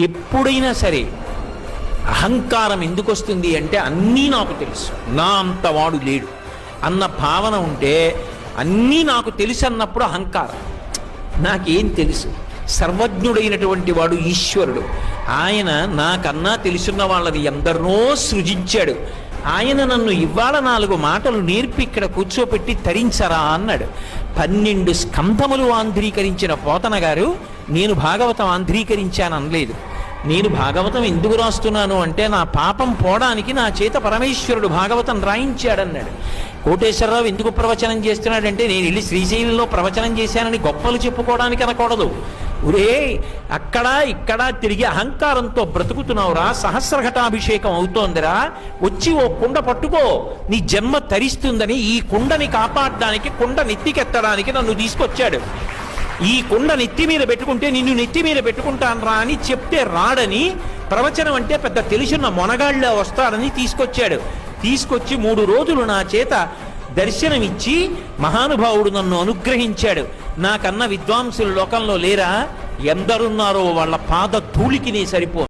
ఎప్పుడైనా సరే అహంకారం ఎందుకు వస్తుంది అంటే అన్నీ నాకు తెలుసు, నా అంతవాడు లేడు అన్న భావన ఉంటే, అన్నీ నాకు తెలుసు అన్నప్పుడు అహంకారం. నాకేం తెలుసు? సర్వజ్ఞుడైనటువంటి వాడు ఈశ్వరుడు. ఆయన నాకన్నా తెలుసున్న వాళ్ళని ఎందరినో సృజించాడు. ఆయన నన్ను ఇవాళ 4 మాటలు నేర్పి ఇక్కడ కూర్చోపెట్టి తరించరా అన్నాడు. 12 స్కంధములు ఆంధ్రీకరించిన పోతన గారు నేను భాగవతం ఆంధ్రీకరించాననలేదు. నేను భాగవతం ఎందుకు రాస్తున్నాను అంటే నా పాపం పోవడానికి నా చేత పరమేశ్వరుడు భాగవతం రాయించాడన్నాడు. కోటేశ్వరరావు ఎందుకు ప్రవచనం చేస్తున్నాడంటే నేను వెళ్ళి శ్రీశైలంలో ప్రవచనం చేశానని గొప్పలు చెప్పుకోవడానికి అనకూడదు. ఒరే, అక్కడ ఇక్కడ తిరిగి అహంకారంతో బ్రతుకుతున్నావురా, సహస్రఘటాభిషేకం అవుతోందిరా, వచ్చి ఓ కుండ పట్టుకో, నీ జన్మ తరిస్తుందని ఈ కుండని కాపాడడానికి, కుండ నెత్తికెత్తడానికి నన్ను తీసుకొచ్చాడు. ఈ కుండ నెత్తి మీద పెట్టుకుంటే నిన్ను నెత్తి మీద పెట్టుకుంటానరా అని చెప్తే రాడని, ప్రవచనం అంటే పెద్ద తెలుసున్న మొనగాళ్ళ వస్తాడని తీసుకొచ్చాడు. తీసుకొచ్చి 3 రోజులు నా చేత దర్శనమిచ్చి మహానుభావుడు నన్ను అనుగ్రహించాడు. నాకన్నా విద్వాంసులు లోకంలో లేరా? ఎందరున్నారో వాళ్ళ పాద ధూళికి నీ సరిపో.